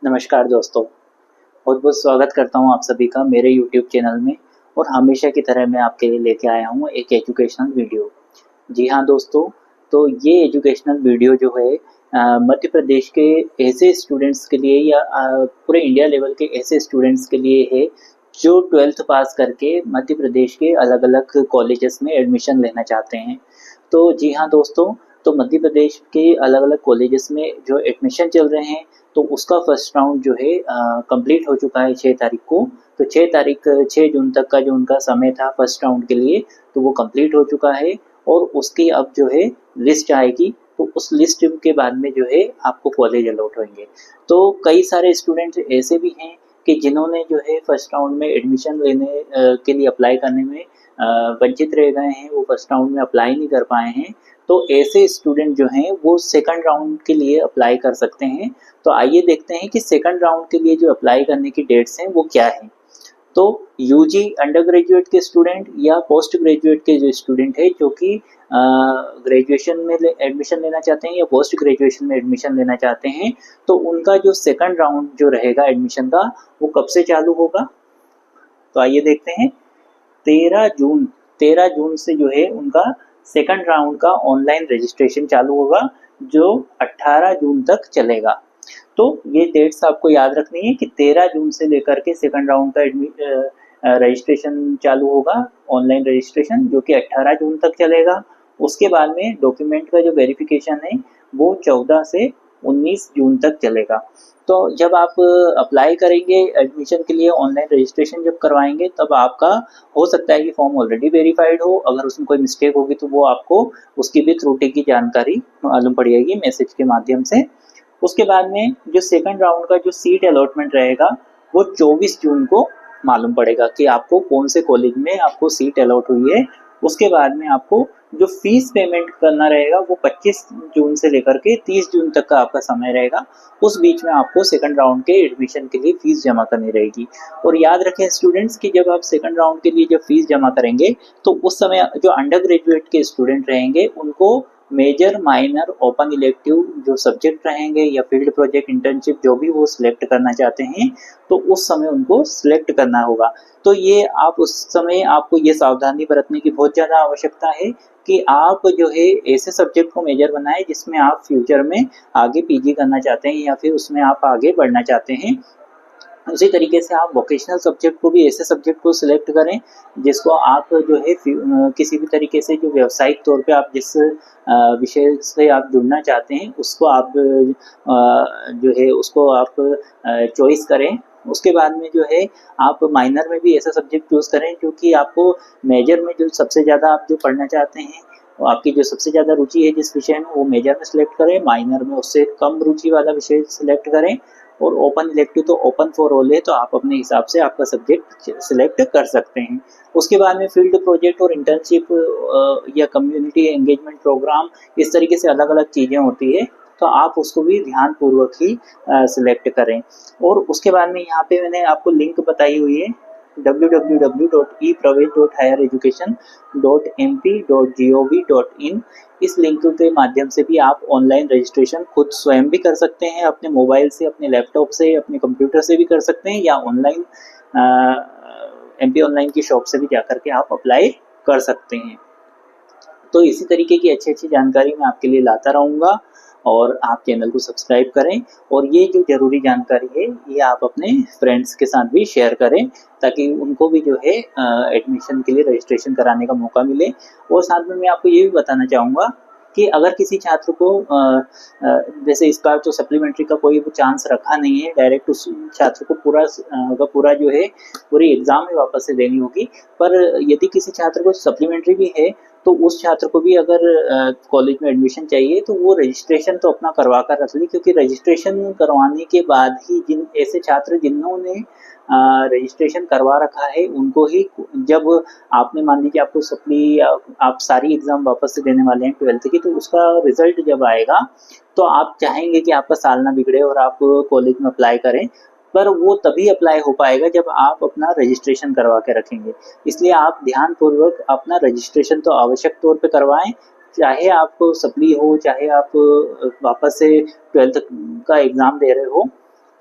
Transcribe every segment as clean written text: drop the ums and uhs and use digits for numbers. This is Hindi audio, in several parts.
नमस्कार दोस्तों, बहुत बहुत स्वागत करता हूँ आप सभी का मेरे यूट्यूब चैनल में। और हमेशा की तरह मैं आपके लिए लेके आया हूँ एक एजुकेशनल वीडियो। जी हाँ दोस्तों, तो ये एजुकेशनल वीडियो जो है मध्य प्रदेश के ऐसे स्टूडेंट्स के लिए या पूरे इंडिया लेवल के ऐसे स्टूडेंट्स के लिए है जो 12th पास करके मध्य प्रदेश के अलग अलग कॉलेजेस में एडमिशन लेना चाहते हैं। तो जी हाँ दोस्तों, तो मध्य प्रदेश के अलग अलग कॉलेजेस में जो एडमिशन चल रहे हैं, तो उसका फर्स्ट राउंड जो है कंप्लीट हो चुका है 6 तारीख को। तो 6 जून तक का जो उनका समय था फर्स्ट राउंड के लिए, तो वो कंप्लीट हो चुका है। और उसकी अब जो है लिस्ट आएगी, तो उस लिस्ट के बाद में जो है आपको कॉलेज अलॉट होंगे। तो कई सारे स्टूडेंट ऐसे भी हैं कि जिन्होंने जो है फर्स्ट राउंड में एडमिशन लेने के लिए अप्लाई करने में वंचित रह गए हैं, वो फर्स्ट राउंड में अप्लाई नहीं कर पाए हैं। तो ऐसे स्टूडेंट जो हैं वो सेकंड राउंड के लिए अप्लाई कर सकते हैं। तो आइए देखते हैं कि सेकंड राउंड के लिए जो अप्लाई करने की डेट्स हैं वो क्या हैं। तो यूजी अंडर ग्रेजुएट के स्टूडेंट या पोस्ट ग्रेजुएट के जो स्टूडेंट है जो कि ग्रेजुएशन में एडमिशन लेना चाहते हैं या पोस्ट ग्रेजुएशन में एडमिशन लेना चाहते हैं, तो उनका जो सेकंड राउंड जो रहेगा एडमिशन का, वो कब से चालू होगा। तो आइए देखते हैं। 13 जून 13 जून से जो है उनका सेकंड राउंड का ऑनलाइन रजिस्ट्रेशन चालू होगा, जो 18 जून तक चलेगा। तो ये डेट्स आपको याद रखनी है कि 13 जून से लेकर के सेकंड राउंड का रजिस्ट्रेशन चालू होगा, ऑनलाइन रजिस्ट्रेशन, जो कि 18 जून तक चलेगा। उसके बाद में डॉक्यूमेंट का जो वेरिफिकेशन है वो 14 से 19 जून तक चलेगा। तो जब आप अप्लाई करेंगे एडमिशन के लिए, ऑनलाइन रजिस्ट्रेशन जब करवाएंगे, तब आपका हो सकता है कि फॉर्म ऑलरेडी वेरीफाइड हो। अगर उसमें कोई मिस्टेक होगी तो वो आपको उसकी भी त्रुटि की जानकारी मालूम पड़ जाएगी मैसेज के माध्यम से। उसके बाद में जो सेकंड राउंड का जो सीट अलॉटमेंट रहेगा वो 24 जून को मालूम पड़ेगा कि आपको कौन से कॉलेज में आपको सीट अलॉट हुई है। उसके बाद में आपको जो फीस पेमेंट करना रहेगा वो 25 जून से लेकर के 30 जून तक का आपका समय रहेगा। उस बीच में आपको सेकंड राउंड के एडमिशन के लिए फीस जमा करनी रहेगी। और याद रखें स्टूडेंट्स कि जब आप सेकंड राउंड के लिए जब फीस जमा करेंगे, तो उस समय जो अंडर ग्रेजुएट के स्टूडेंट रहेंगे उनको मेजर माइनर ओपन इलेक्टिव जो सब्जेक्ट रहेंगे या फील्ड प्रोजेक्ट इंटर्नशिप जो भी वो सिलेक्ट करना चाहते हैं, तो उस समय उनको सिलेक्ट करना होगा। तो ये आप उस समय आपको ये सावधानी बरतने की बहुत ज़्यादा आवश्यकता है कि आप जो है ऐसे सब्जेक्ट को मेजर बनाएं जिसमें आप फ्यूचर में आगे पीजी करना चाहते हैं या फिर उसमें आप आगे बढ़ना चाहते हैं। उसी तरीके से आप वोकेशनल सब्जेक्ट को भी ऐसे सब्जेक्ट को सिलेक्ट करें जिसको आप जो है किसी भी तरीके से जो व्यावसायिक तौर पे आप जिस विषय से आप जुड़ना चाहते हैं उसको आप जो है उसको आप चॉइस करें। उसके बाद में जो है आप माइनर में भी ऐसा सब्जेक्ट चूज़ करें जो कि आपको मेजर में जो सबसे ज़्यादा आप जो पढ़ना चाहते हैं, वो आपकी जो सबसे ज़्यादा रुचि है जिस विषय में, वो मेजर में सिलेक्ट करें। माइनर में उससे कम रुचि वाला विषय सिलेक्ट करें। और ओपन इलेक्टिव तो ओपन फॉर ऑल है, तो आप अपने हिसाब से आपका सब्जेक्ट सिलेक्ट कर सकते हैं। उसके बाद में फील्ड प्रोजेक्ट और इंटर्नशिप या कम्युनिटी एंगेजमेंट प्रोग्राम, इस तरीके से अलग अलग चीज़ें होती है, तो आप उसको भी ध्यानपूर्वक ही सिलेक्ट करें। और उसके बाद में यहाँ पे मैंने आपको लिंक बताई हुई है www.eprivate.highereducation.mp.gov.in। इस लिंक के माध्यम से भी आप ऑनलाइन रजिस्ट्रेशन खुद स्वयं भी कर सकते हैं, अपने मोबाइल से, अपने लैपटॉप से, अपने कंप्यूटर से भी कर सकते हैं, या ऑनलाइन एमपी ऑनलाइन की शॉप से भी जाकर के आप अप्लाई कर सकते हैं। तो इसी तरीके की अच्छी अच्छी जानकारी मैं आपके लिए लाता रहूँगा, और आप चैनल को सब्सक्राइब करें। और ये जो ज़रूरी जानकारी है ये आप अपने फ्रेंड्स के साथ भी शेयर करें, ताकि उनको भी जो है एडमिशन के लिए रजिस्ट्रेशन कराने का मौका मिले। और साथ में मैं आपको ये भी बताना चाहूँगा कि अगर किसी छात्र को जैसे इस बार तो सप्लीमेंट्री का कोई चांस रखा नहीं है, डायरेक्ट उस छात्र को पूरा जो है पूरी एग्ज़ाम ही वापस से देनी होगी। पर यदि किसी छात्र को सप्लीमेंट्री भी है, तो उस छात्र को भी अगर कॉलेज में एडमिशन चाहिए तो वो रजिस्ट्रेशन तो अपना करवा कर रख ले, क्योंकि रजिस्ट्रेशन करवाने के बाद ही जिन ऐसे छात्र जिन्होंने रजिस्ट्रेशन करवा रखा है उनको ही, जब आपने मान लीजिए आपको सप्ली आप सारी एग्ज़ाम वापस से देने वाले हैं 12th की, तो उसका रिजल्ट जब आएगा तो आप चाहेंगे कि आपका साल ना बिगड़े और आप कॉलेज में अप्लाई करें। पर वो तभी अप्लाई हो पाएगा जब आप अपना रजिस्ट्रेशन करवा के रखेंगे। इसलिए आप ध्यानपूर्वक अपना रजिस्ट्रेशन तो आवश्यक तौर पे करवाएं, चाहे आपको सप्ली हो, चाहे आप वापस से 12th का एग्ज़ाम दे रहे हो।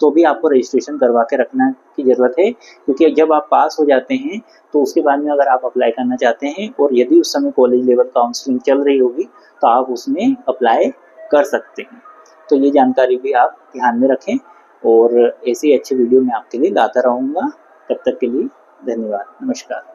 तो भी आपको रजिस्ट्रेशन करवा के रखना की ज़रूरत है, क्योंकि जब आप पास हो जाते हैं तो उसके बाद में अगर आप अप्लाई करना चाहते हैं और यदि उस समय कॉलेज लेवल काउंसलिंग चल रही होगी तो आप उसमें अप्लाई कर सकते हैं। तो ये जानकारी भी आप ध्यान में रखें और ऐसे ही अच्छे वीडियो मैं आपके लिए लाता रहूँगा। तब तक के लिए धन्यवाद, नमस्कार।